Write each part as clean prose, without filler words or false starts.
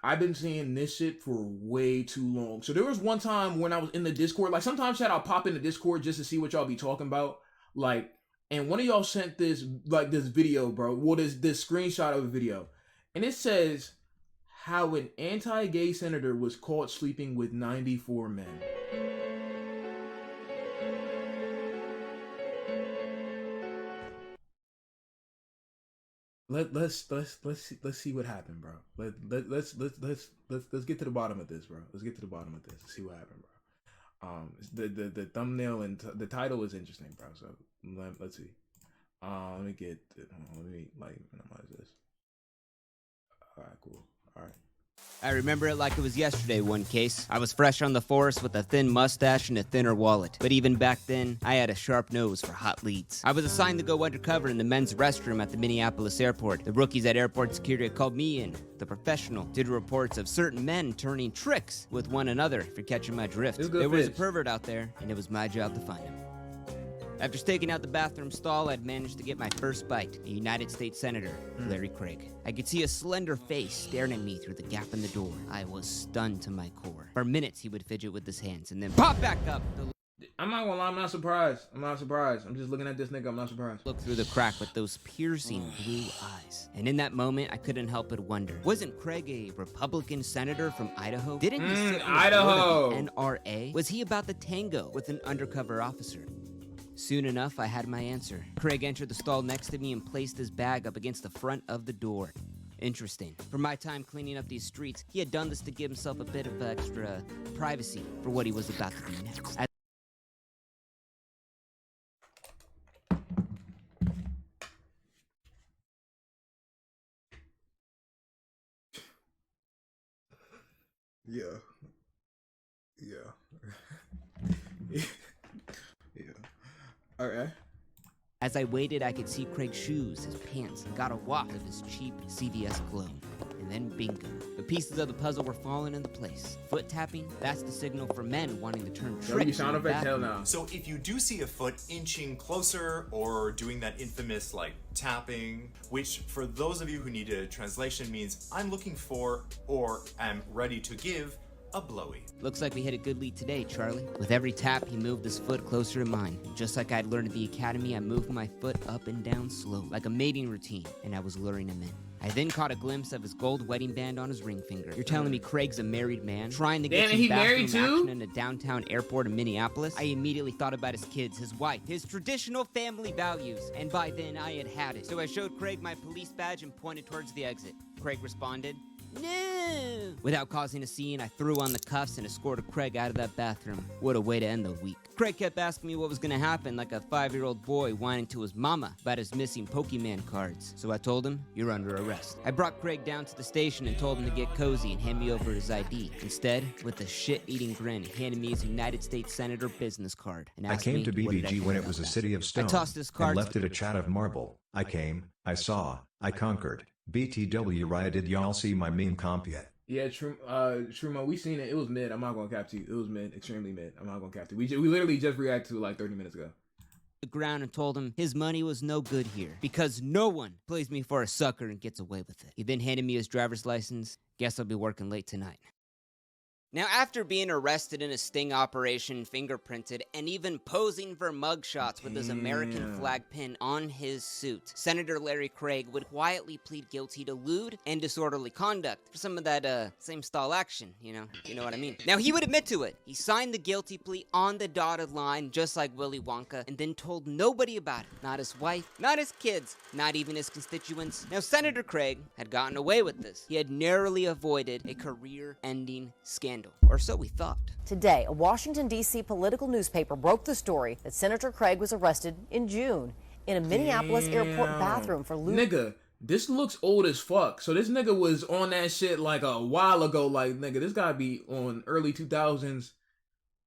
I've been seeing this shit for way too long. So there was one time when I was in the Discord, like sometimes chat I'll pop in the Discord just to see what y'all be talking about. Like, and one of y'all sent this like this video, bro. Well, this screenshot of a video. And it says how an anti-gay senator was caught sleeping with 94 men. Let's see what happened, bro. Let's get to the bottom of this, bro. Let's get to the bottom of this. See what happened, bro. The thumbnail and the title is interesting, bro. So let's see. Let me get. Let me like minimize this. All right, cool. All right. I remember it like it was yesterday, one case. I was fresh on the force with a thin mustache and a thinner wallet. But even back then, I had a sharp nose for hot leads. I was assigned to go undercover in the men's restroom at the Minneapolis airport. The rookies at airport security called me in. The professional did reports of certain men turning tricks with one another, if you're catching my drift. There was a pervert out there, and it was my job to find him. After staking out the bathroom stall, I'd managed to get my first bite, a United States Senator, Larry Craig. I could see a slender face staring at me through the gap in the door. I was stunned to my core. For minutes, he would fidget with his hands and then pop back up. I'm not gonna lie, I'm not surprised. I'm just looking at this nigga, I'm not surprised. Look through the crack with those piercing blue eyes. And in that moment, I couldn't help but wonder, wasn't Craig a Republican senator from Idaho? Didn't he sit on Idaho the NRA? Was he about the tango with an undercover officer? Soon enough, I had my answer. Craig entered the stall next to me and placed his bag up against the front of the door. Interesting. For my time cleaning up these streets, he had done this to give himself a bit of extra privacy for what he was about to do next. Yeah. Alright. As I waited, I could see Craig's shoes, his pants, and got a waft of his cheap CVS cologne. And then bingo. The pieces of the puzzle were falling into place. Foot tapping, that's the signal for men wanting to turn tricks. Sound effect, hell no. So if you do see a foot inching closer or doing that infamous like tapping, which for those of you who need a translation means I'm looking for or am ready to give a blowy. Looks like we hit a good lead today, Charlie. With every tap, he moved his foot closer to mine. And just like I'd learned at the academy, I moved my foot up and down slow, like a mating routine, and I was luring him in. I then caught a glimpse of his gold wedding band on his ring finger. You're telling me Craig's a married man trying to get some bathroom action in a downtown airport in Minneapolis? I immediately thought about his kids, his wife, his traditional family values, and by then I had it. So I showed Craig my police badge and pointed towards the exit. Craig responded, "No!" Without causing a scene, I threw on the cuffs and escorted Craig out of that bathroom. What a way to end the week. Craig kept asking me what was gonna happen like a 5-year-old boy whining to his mama about his missing Pokemon cards. So I told him, "You're under arrest." I brought Craig down to the station and told him to get cozy and hand me over his ID. Instead, with a shit-eating grin, he handed me his United States Senator business card and asked I came to BBG when it was a city of stone. I tossed his card and left it a chat of marble. I came, I saw, I conquered. BTWRI, did y'all see my meme comp yet? Yeah, Trumo, we seen it. It was mid. I'm not gonna cap to you. It was mid, extremely mid. I'm not gonna cap to you. We literally just reacted to it like 30 minutes ago. The ground and told him his money was no good here because no one plays me for a sucker and gets away with it. He then handed me his driver's license. Guess I'll be working late tonight. Now, after being arrested in a sting operation, fingerprinted, and even posing for mugshots with his American flag pin on his suit, Senator Larry Craig would quietly plead guilty to lewd and disorderly conduct for some of that, same stall action, you know what I mean. Now, he would admit to it. He signed the guilty plea on the dotted line, just like Willy Wonka, and then told nobody about it. Not his wife, not his kids, not even his constituents. Now, Senator Craig had gotten away with this. He had narrowly avoided a career-ending scandal. Or so we thought. Today, a Washington, D.C. political newspaper broke the story that Senator Craig was arrested in June in a Minneapolis airport bathroom for lewd. Nigga, this looks old as fuck. So this nigga was on that shit like a while ago. Like, nigga, this gotta be on early 2000s,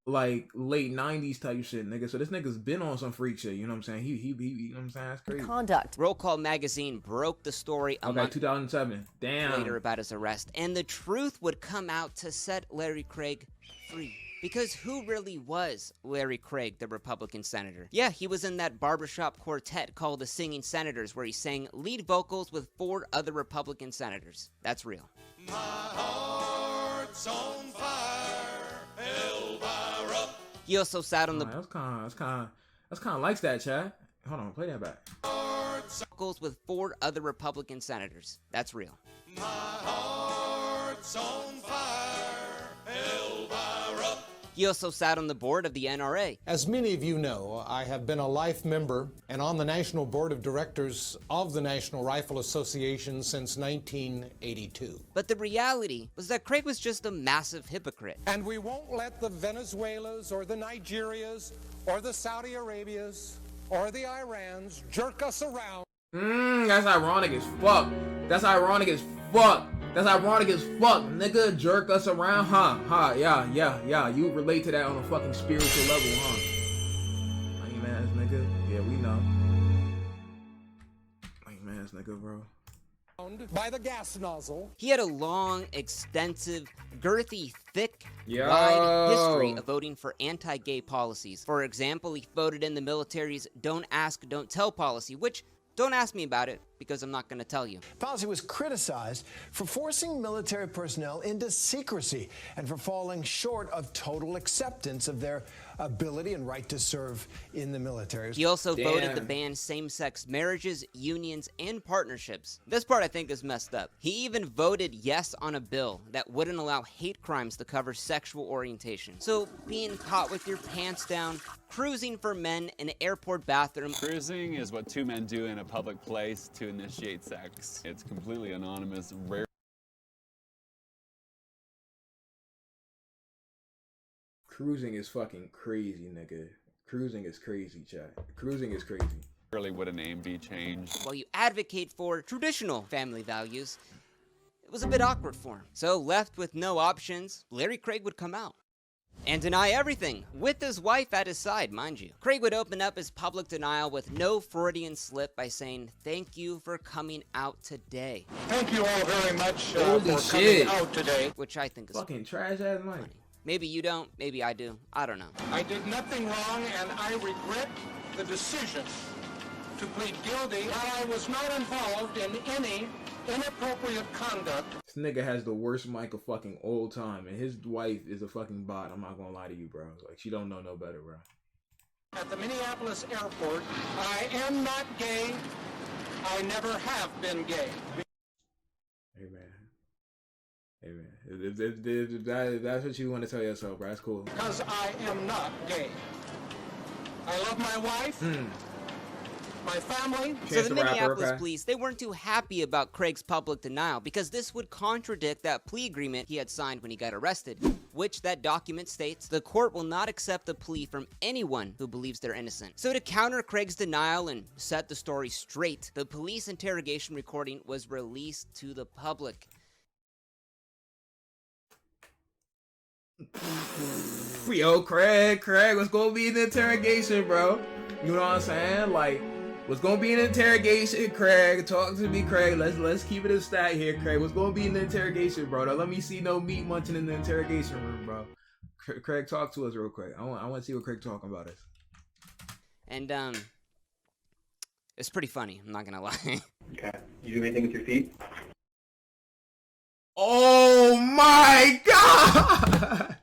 like late 90s type shit, nigga. So this nigga's been on some freak shit, you know what I'm saying? He you know what I'm saying? That's crazy. Conduct. Roll Call magazine broke the story a month 2007. Damn. later about his arrest, and the truth would come out to set Larry Craig free. Because who really was Larry Craig, the Republican senator? Yeah, he was in that barbershop quartet called the Singing Senators, where he sang lead vocals with 4 other Republican senators. That's real. My heart's on fire, Elvira. He also sat on the That's kind of likes that, Chad. Hold on, play that back. goals with 4 other Republican senators. That's real. My heart's on fire, Elvira. He also sat on the board of the NRA. As many of you know, I have been a life member and on the National Board of Directors of the National Rifle Association since 1982. But the reality was that Craig was just a massive hypocrite. And we won't let the Venezuelas or the Nigerias or the Saudi Arabias or the Irans jerk us around. That's ironic as fuck. That's ironic as fuck. That's ironic as fuck. Nigga, jerk us around, huh? Yeah. You relate to that on a fucking spiritual level, huh? Lame ass nigga. Yeah, we know. Lame ass nigga, bro. By the gas nozzle. He had a long, extensive, girthy, thick, Yo. wide history of voting for anti-gay policies. For example, he voted in the military's Don't Ask, Don't Tell policy, which, don't ask me about it, because I'm not going to tell you. Policy was criticized for forcing military personnel into secrecy and for falling short of total acceptance of their ability and right to serve in the military. He also voted to Damn. ban same-sex marriages, unions, and partnerships. This part I think is messed up. He even voted yes on a bill that wouldn't allow hate crimes to cover sexual orientation. So being caught with your pants down, cruising for men in an airport bathroom. Cruising is what 2 men do in a public place to initiate sex. It's completely anonymous, rare. Cruising is fucking crazy, nigga. Cruising is crazy, chat. Cruising is crazy. Rarely would a name be changed. While you advocate for traditional family values, it was a bit awkward for him. So left with no options, Larry Craig would come out and deny everything, with his wife at his side, mind you. Craig would open up his public denial with no Freudian slip by saying, "Thank you for coming out today," Thank you all very much Holy shit. out today. which I think is Fucking trash ass Mike. Maybe you don't, maybe I do, I don't know. I did nothing wrong and I regret the decision to plead guilty while I was not involved in any inappropriate conduct. This nigga has the worst mic of fucking all time, and his wife is a fucking bot. I'm not gonna lie to you, bro. Like, she don't know no better, bro. At the Minneapolis airport, I am not gay. I never have been gay. Hey, man. Hey, man. If that's what you want to tell yourself, bro, that's cool. Because I am not gay. I love my wife, my family. So Chance the the Rapper, Minneapolis okay? police, they weren't too happy about Craig's public denial because this would contradict that plea agreement he had signed when he got arrested, which that document states the court will not accept a plea from anyone who believes they're innocent. So to counter Craig's denial and set the story straight, the police interrogation recording was released to the public. Yo, Craig, what's gonna be in the interrogation, bro? You know what I'm saying? Like, what's gonna be in the interrogation, Craig? Talk to me, Craig. Let's keep it a stat here, Craig. What's gonna be in the interrogation, bro? Now, let me see no meat munching in the interrogation room, bro. Craig, talk to us real quick. I want to see what Craig talking about us. And it's pretty funny, I'm not gonna lie. Okay. You do anything with your feet? Oh my god!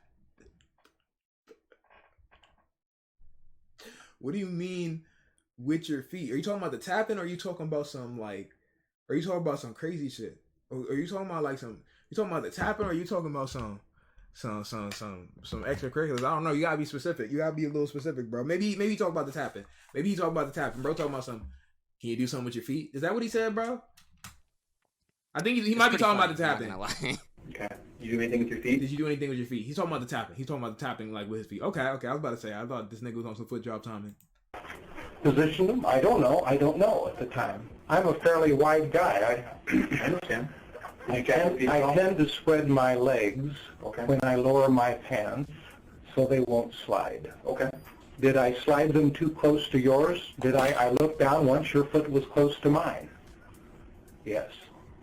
What do you mean with your feet? Are you talking about the tapping, or are you talking about some like? Are you talking about some crazy shit? Or are you talking about like some? You talking about the tapping, or are you talking about some extracurriculars? I don't know. You gotta be specific. You gotta be a little specific, bro. Maybe talk about the tapping. Maybe he talk about the tapping, bro. Talking about some. Can you do something with your feet? Is that what he said, bro? I think he might be talking about the tapping. Okay. You do anything with your feet? Did you do anything with your feet? He's talking about the tapping. He's talking about the tapping like with his feet. Okay. I was about to say. I thought this nigga was on some foot job timing. Position them? I don't know at the time. I'm a fairly wide guy. I understand. I tend to spread my legs when I lower my pants so they won't slide. Okay. Did I slide them too close to yours? I looked down once your foot was close to mine? Yes.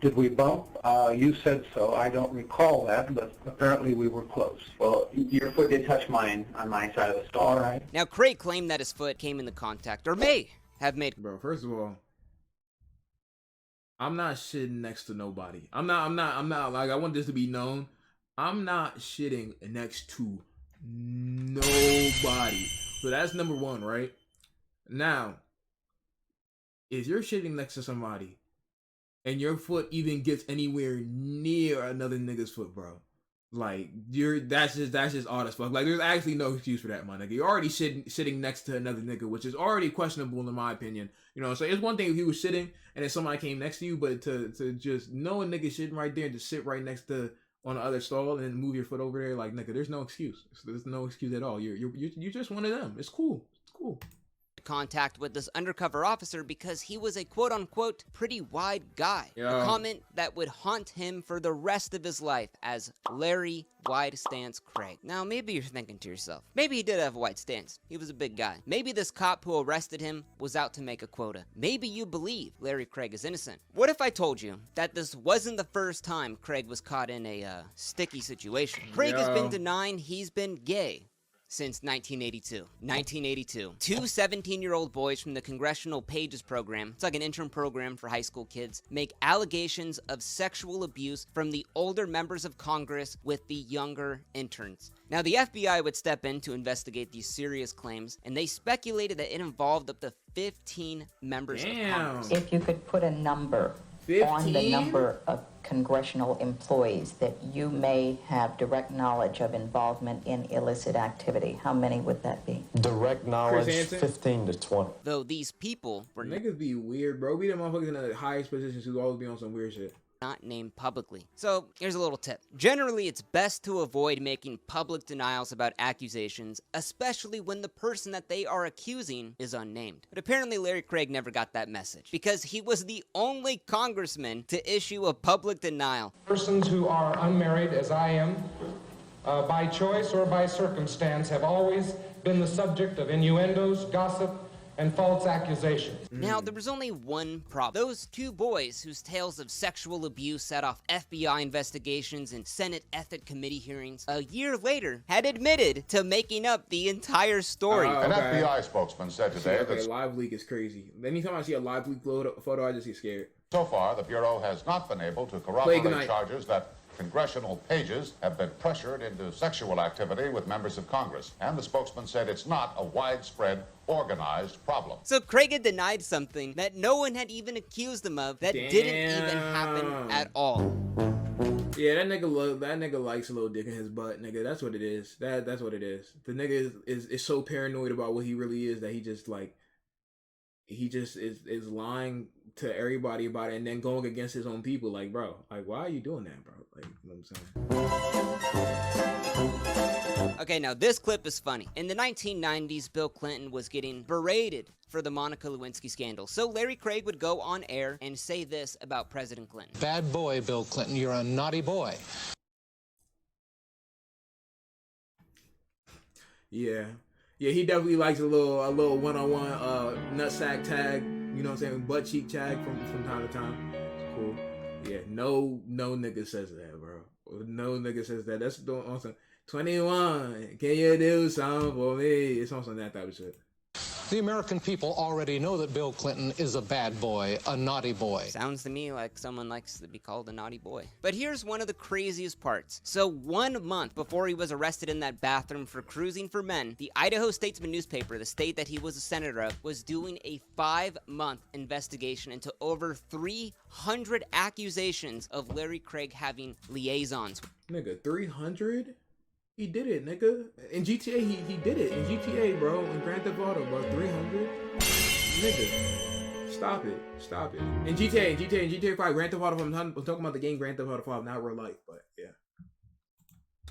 Did we bump? You said so. I don't recall that, but apparently we were close. Well, your foot did touch mine on my side of the stall. All right. Now Craig claimed that his foot came into contact, or may have made. Bro, first of all, I'm not shitting next to nobody. I'm not like, I want this to be known. I'm not shitting next to nobody. So that's number one, right? Now, if you're shitting next to somebody and your foot even gets anywhere near another nigga's foot, bro, like, that's just odd as fuck. Like, there's actually no excuse for that, my nigga. You're already sitting next to another nigga, which is already questionable in my opinion. You know what I'm saying? It's one thing if you were sitting and then somebody came next to you, but to just know a nigga sitting right there and just sit right next to on the other stall and move your foot over there, like, nigga, there's no excuse. There's no excuse at all. You're just one of them. It's cool. It's cool. Contact with this undercover officer because he was a quote-unquote pretty wide guy. Yo. A comment that would haunt him for the rest of his life as Larry Wide Stance Craig. Now, maybe you're thinking to yourself, maybe he did have a wide stance. He was a big guy. Maybe this cop who arrested him was out to make a quota. Maybe you believe Larry Craig is innocent. What if I told you that this wasn't the first time Craig was caught in a sticky situation? Craig has been denying he's been gay since 1982. 1982. Two 17-year-old boys from the Congressional Pages program, it's like an intern program for high school kids, make allegations of sexual abuse from the older members of Congress with the younger interns. Now, the FBI would step in to investigate these serious claims, and they speculated that it involved up to 15 members of Congress. If you could put a number 15? on the number of congressional employees that you may have direct knowledge of involvement in illicit activity, how many would that be? Direct knowledge, 15 to 20. Though these people were Niggas be weird, bro. We the motherfuckers in the highest positions who always be on some weird shit. not named publicly. So here's a little tip. Generally, it's best to avoid making public denials about accusations, especially when the person that they are accusing is unnamed. But apparently Larry Craig never got that message, because he was the only congressman to issue a public denial. Persons who are unmarried, as I am, by choice or by circumstance, have always been the subject of innuendos, gossip, and false accusations. Now, there was only one problem. Those two boys whose tales of sexual abuse set off FBI investigations and Senate Ethics Committee hearings, a year later, had admitted to making up the entire story. An FBI spokesman said today that live leak is crazy. Anytime I see a live leak photo, I just get scared. so far the Bureau has not been able to corroborate charges that congressional pages have been pressured into sexual activity with members of Congress. And the spokesman said it's not a widespread, organized problem. So Craig had denied something that no one had even accused him of that didn't even happen at all. Yeah, that nigga likes a little dick in his butt, nigga. That's what it is. That's what it is. The nigga is so paranoid about what he really is that he just is lying to everybody about it and then going against his own people. Like, bro, like, why are you doing that, bro? Like, you know what I'm saying? Okay, now this clip is funny. In the 1990s, Bill Clinton was getting berated for the Monica Lewinsky scandal. So Larry Craig would go on air and say this about President Clinton. Bad boy, Bill Clinton, you're a naughty boy. Yeah, he definitely likes a little one-on-one nutsack tag. You know what I'm saying? Butt cheek tag from time to time. It's cool. Yeah, no nigga says that, bro. No nigga says that. That's on some 21. Can you do something for me? It's on some that type of shit. The American people already know that Bill Clinton is a bad boy, a naughty boy. Sounds to me like someone likes to be called a naughty boy. But here's one of the craziest parts. So 1 month before he was arrested in that bathroom for cruising for men, the Idaho Statesman newspaper, the state that he was a senator of, was doing a 5-month investigation into over 300 accusations of Larry Craig having liaisons. Nigga, 300? He did it, nigga. In GTA, he did it. In GTA, bro. In Grand Theft Auto, bro. 300? Nigga. Stop it. In GTA 5, Grand Theft Auto 5, I'm talking about the game Grand Theft Auto 5, not real life, but yeah.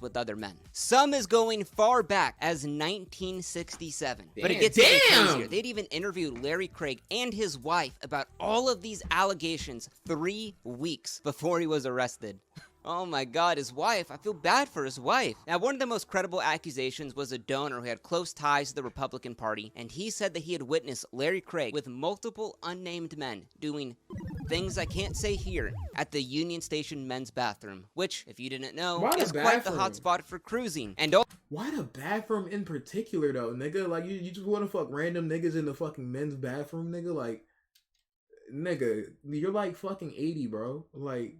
With other men. Some is going far back as 1967. But it gets Damn. crazier. They'd even interviewed Larry Craig and his wife about all of these allegations 3 weeks before he was arrested. Oh my god, his wife. I feel bad for his wife. Now, one of the most credible accusations was a donor who had close ties to the Republican Party, and he said that he had witnessed Larry Craig with multiple unnamed men doing things I can't say here at the Union Station men's bathroom, which, if you didn't know, is quite the hotspot for cruising. And why the bathroom in particular, though, nigga? Like, you just want to fuck random niggas in the fucking men's bathroom, nigga? Like, nigga, you're like fucking 80, bro. Like,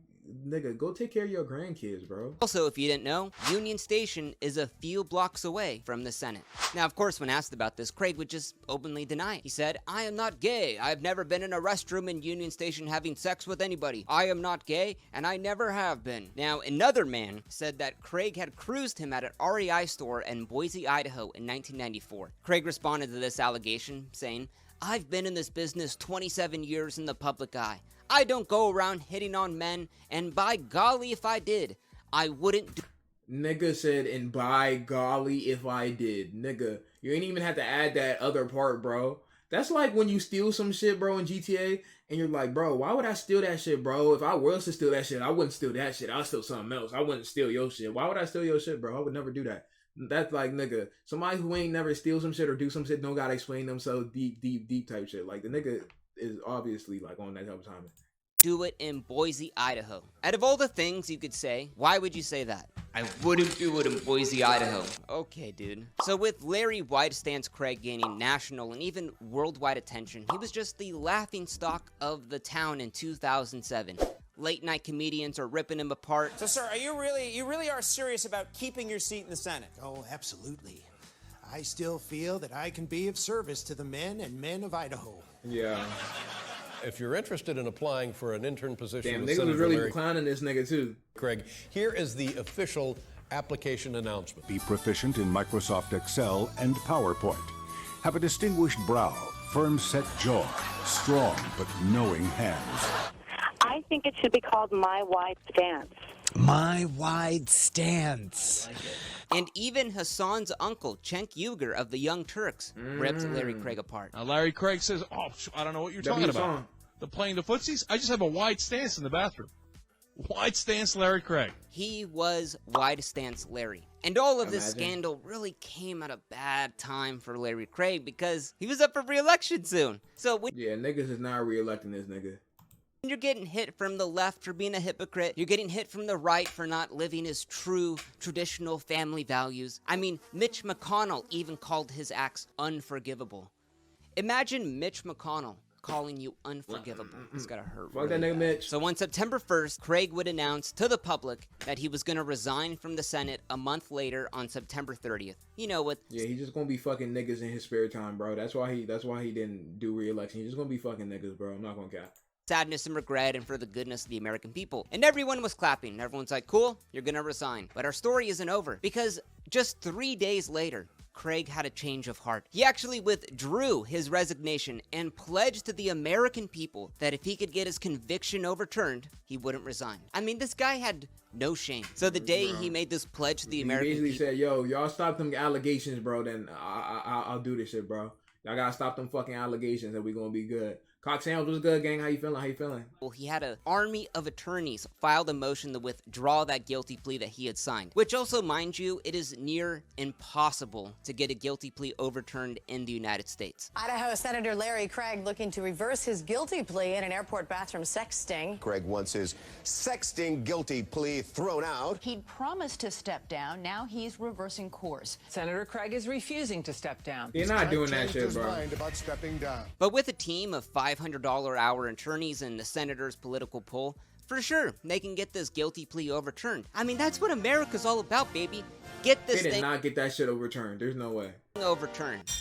nigga, go take care of your grandkids, bro. Also, if you didn't know, Union Station is a few blocks away from the Senate. Now, of course, when asked about this, Craig would just openly deny it. He said, "I am not gay. I've never been in a restroom in Union Station having sex with anybody. I am not gay, and I never have been." Now, another man said that Craig had cruised him at an REI store in Boise, Idaho in 1994. Craig responded to this allegation, saying, "I've been in this business 27 years in the public eye. I don't go around hitting on men, and by golly, if I did, I wouldn't do." Nigga said, "and by golly, if I did." Nigga, you ain't even have to add that other part, bro. That's like when you steal some shit, bro, in GTA, and you're like, bro, why would I steal that shit, bro? If I was to steal that shit, I wouldn't steal that shit. I'll steal something else. I wouldn't steal your shit. Why would I steal your shit, bro? I would never do that. That's like, nigga, somebody who ain't never steal some shit or do some shit don't gotta explain themselves deep type shit. Like, the nigga is obviously, like, on that type of time. Do it in Boise, Idaho. Out of all the things you could say, why would you say that? I wouldn't do it in Boise, Idaho. Okay, dude. So with Larry Wide Stance Craig gaining national and even worldwide attention, he was just the laughingstock of the town in 2007. Late night comedians are ripping him apart. So, sir, you really are serious about keeping your seat in the Senate? Oh, absolutely. I still feel that I can be of service to the men of Idaho. Yeah. If you're interested in applying for an intern position, damn, with niggas Senator was really Larry clowning this nigga too. Craig, here is the official application announcement. Be proficient in Microsoft Excel and PowerPoint. Have a distinguished brow, firm set jaw, strong but knowing hands. I think it should be called My Wide Stance. My Wide Stance. And even Hassan's uncle, Cenk Uygur of the Young Turks, ripped Larry Craig apart. Now, Larry Craig says, "Oh, I don't know what you're talking about. The playing the footsies? I just have a wide stance in the bathroom." Wide stance Larry Craig. He was Wide Stance Larry. And all of this scandal really came at a bad time for Larry Craig because he was up for re-election soon. So yeah, niggas is not re-electing this nigga. You're getting hit from the left for being a hypocrite. You're getting hit from the right for not living his true, traditional family values. I mean, Mitch McConnell even called his acts unforgivable. Imagine Mitch McConnell calling you unforgivable. It's gotta hurt. Fuck that nigga Mitch. So on September 1st, Craig would announce to the public that he was gonna resign from the Senate a month later on September 30th. You know what? Yeah, he's just gonna be fucking niggas in his spare time, bro. That's why he didn't do re-election. He's just gonna be fucking niggas, bro. I'm not gonna cap. Sadness and regret and for the goodness of the American people. And everyone was clapping. Everyone's like, cool, you're gonna resign. But our story isn't over because just 3 days later, Craig had a change of heart. He actually withdrew his resignation and pledged to the American people that if he could get his conviction overturned, he wouldn't resign. I mean, this guy had no shame. So the day he made this pledge to the American people, he basically said, yo, y'all stop them allegations, bro, then I'll do this shit, bro. Y'all gotta stop them fucking allegations and we gonna be good. Cock Sandwich was good, gang. How you feeling? How you feeling? Well, he had an army of attorneys filed a motion to withdraw that guilty plea that he had signed. Which also, mind you, it is near impossible to get a guilty plea overturned in the United States. Idaho Senator Larry Craig looking to reverse his guilty plea in an airport bathroom sex sting. Craig wants his sexting guilty plea thrown out. He'd promised to step down. Now he's reversing course. Senator Craig is refusing to step down. You're not doing that shit, bro. Mind about stepping down. But with a team of $500 hour attorneys and the senator's political pull, for sure, they can get this guilty plea overturned. I mean, that's what America's all about, baby. Get this thing. They did not get that shit overturned. There's no way. Overturned.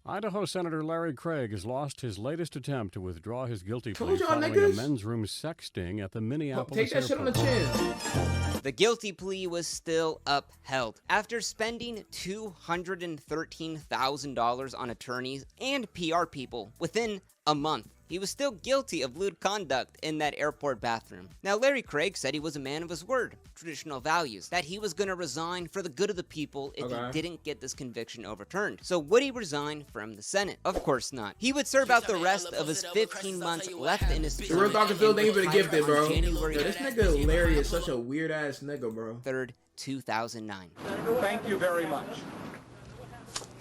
Idaho Senator Larry Craig has lost his latest attempt to withdraw his guilty plea Told y'all following niggas. a men's room sex sting at the Minneapolis Take that shit on the airport. chin. The guilty plea was still upheld. After spending $213,000 on attorneys and PR people within a month, he was still guilty of lewd conduct in that airport bathroom. Now, Larry Craig said he was a man of his word, traditional values, that he was going to resign for the good of the people if he didn't get this conviction overturned. So would he resign from the Senate? Of course not. He would serve out the rest of his 15 months left in his term. Real Dr. Phil, thank you for the gifted, bro. Yo, this nigga Larry is such a weird ass nigga, bro. 3rd, 2009. Thank you very much.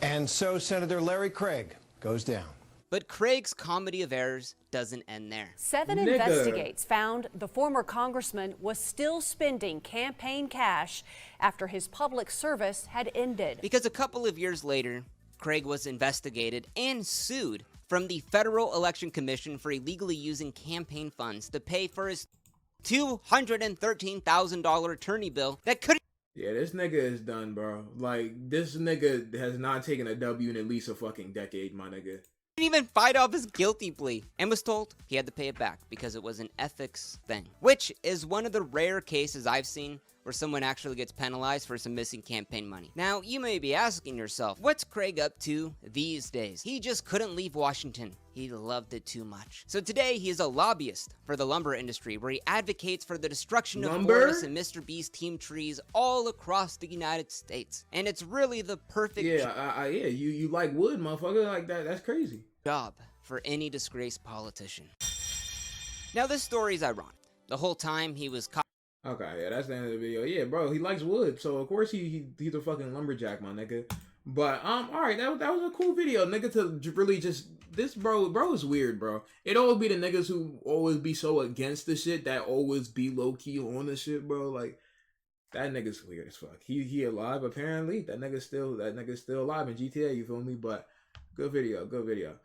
And so Senator Larry Craig goes down. But Craig's comedy of errors doesn't end there. 7 investigates found the former congressman was still spending campaign cash after his public service had ended. Because a couple of years later, Craig was investigated and sued from the Federal Election Commission for illegally using campaign funds to pay for his $213,000 attorney bill that could. Yeah, this nigga is done, bro. Like, this nigga has not taken a W in at least a fucking decade, my nigga. Didn't even fight off his guilty plea and was told he had to pay it back because it was an ethics thing, which is one of the rare cases I've seen where someone actually gets penalized for some missing campaign money. Now, you may be asking yourself, what's Craig up to these days? He just couldn't leave Washington. He loved it too much. So today, he is a lobbyist for the lumber industry, where he advocates for the destruction of forests and Mr. Beast team trees all across the United States. And it's really the perfect you like wood, motherfucker. Like that's crazy. Job for any disgraced politician. Now, this story is ironic. The whole time he was caught. Okay, yeah, that's the end of the video. Yeah, bro, he likes wood, so of course he's a fucking lumberjack, my nigga. But all right, that was a cool video, nigga. To really just this bro is weird, bro. It always be the niggas who always be so against the shit that always be low key on the shit, bro. Like that nigga's weird as fuck. He alive apparently. That nigga's still alive in GTA. You feel me? But good video, good video.